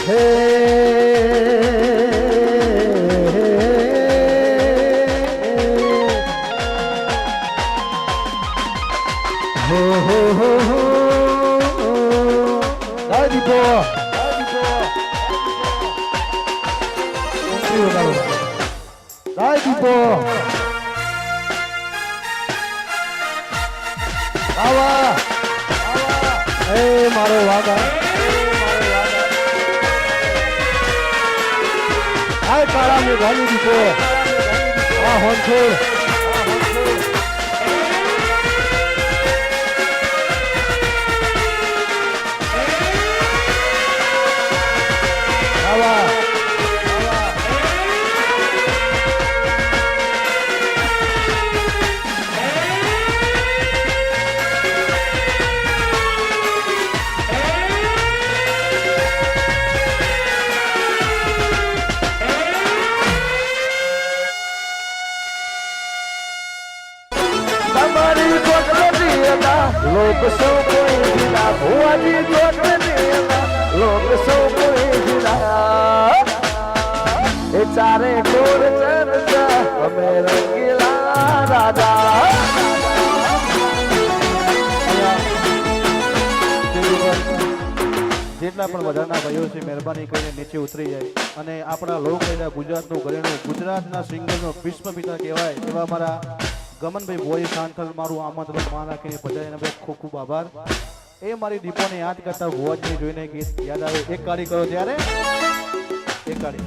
હે હો હો હો હો દીપો દીપો આવા એ મારો વાગા આય કાળા મે ગાલી દીપો આ હોનછોડ लोग सौ कोई जिला हुआ जी जोत देना लोग सौ कोई जिला ए चारे कोर चर्चा हमें रंगीला राजा જેટલા પણ વધારના ભાઈઓ છે મહેરબાની કરીને નીચે ઉતરી જાય અને આપણા લોકકલા ગુજરાતનું ઘરેણું ગુજરાતના સિંગરનો વિશ્વ પિતા કહેવાય એવા મારા ગમનભાઈ ભોઈ શાંતલ મારું આમંત્રણ માં રાખીને બધાને ખૂબ ખૂબ આભાર એ મારી દીપોને યાદ કરતા ભુવાજીને જોઈને ગીત યાદ આવે એક કાળી કરો ત્યારે એક કાળી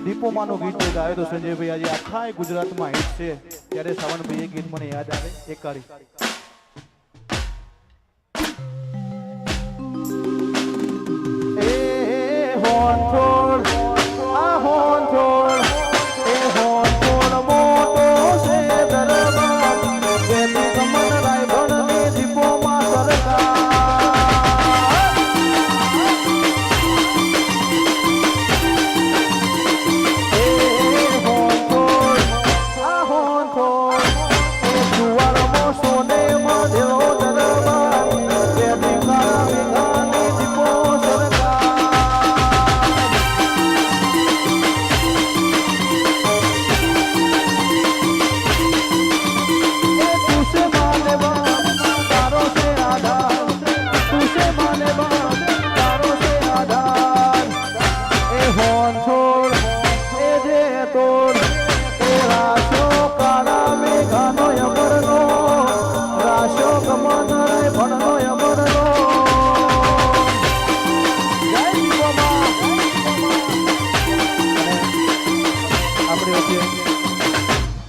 દીપો માનું ગીત જે ગાયો તો સંજયભાઈ આજે આખા ગુજરાતમાં હિટ છે ત્યારે સાવનભાઈ એ ગીત મને યાદ આવે એક કાળી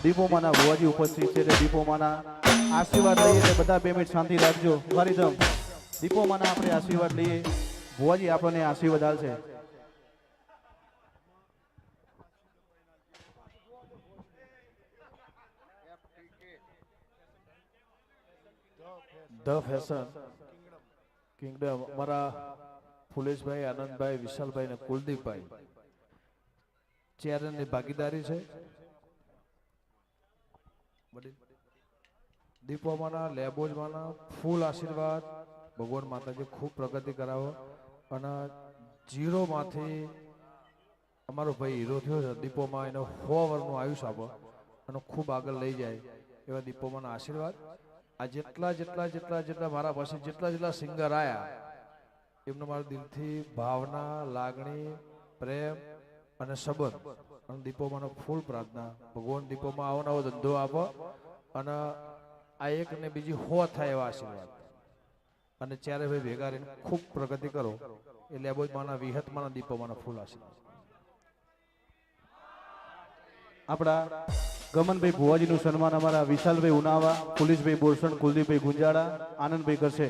દીપોમાના ભુવાજી ઉપસ્થિત છે એટલે દીપોમાના આશીર્વાદ લઈએ એટલે બધા 2 મિનિટ શાંતિ રાખજો ફરીદમ દીપોમાના આપણે આશીર્વાદ લઈએ ભુવાજી આપણને આશીર્વાદ આપશે ધ ફેશન કિંગડમ મારા ફુલેશભાઈ આનંદભાઈ વિશાલભાઈ અને કુલદીપભાઈ ચેરનની ભાગીદારી છે દીપોમાના લેબોજમાંના ફૂલ આશીર્વાદ ભગવાન માતાજી ખૂબ પ્રગતિ કરાવો અને જીરોમાંથી અમારો ભાઈ હીરો થયો છે દીપોમાં એનો 100 વર્ષનું આયુષ્ય આપો અને ખૂબ આગળ લઈ જાય એવા દીપોમાના આશીર્વાદ આ જેટલા મારા પાસે જેટલા સિંગર આયા એમનો મારા દિલથી ભાવના લાગણી પ્રેમ અને સંબંધ અને દીપોમાનો ફૂલ પ્રાર્થના ભગવાન દીપોમાં આવો નવો ધંધો આપો અને આ એક ને બીજી 100 થાય એવા આશીર્વાદ અને ચારે ભાઈ ભેગા રહીને ખૂબ પ્રગતિ કરો એટલે લેબોજમાંના વિહતમાંના દીપોમાંના ફૂલ આશીર્વાદ આપણા ગમનભાઈ ભુવાજીનું સન્માન અમારા વિશાલભાઈ ઉનાવા પોલીસભાઈ બોરસણ કુલદીપભાઈ ગુંજાળા આનંદભાઈ કરશે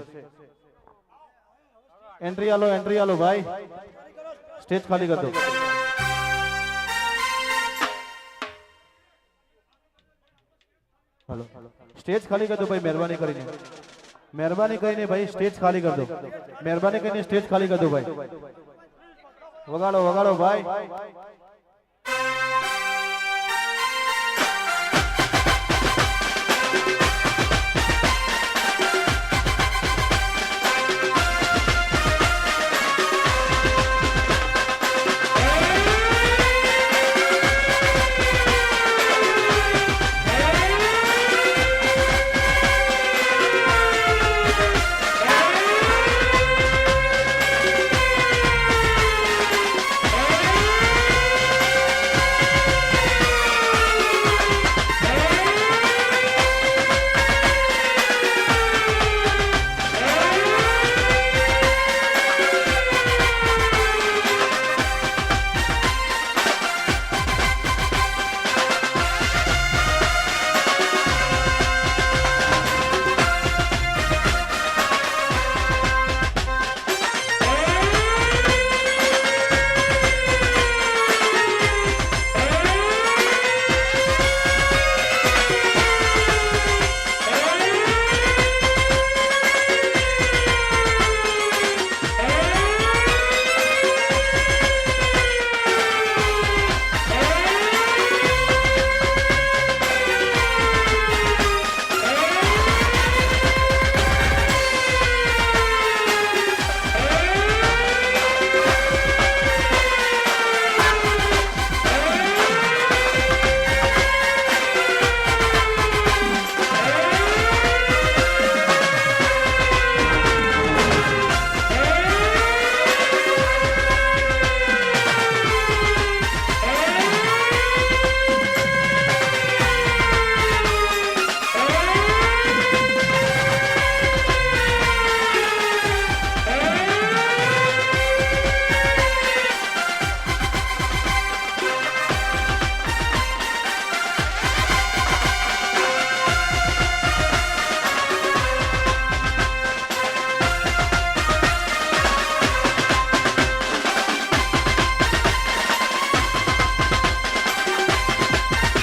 એન્ટ્રી આલો ભાઈ સ્ટેજ ખાલી કરી દો हेलो स्टेज खाली कर दो भाई मेहरबानी કરીને भाई स्टेज खाली कर दो मेहरबानी કરીને स्टेज खाली कर दो भाई वगाड़ो भाई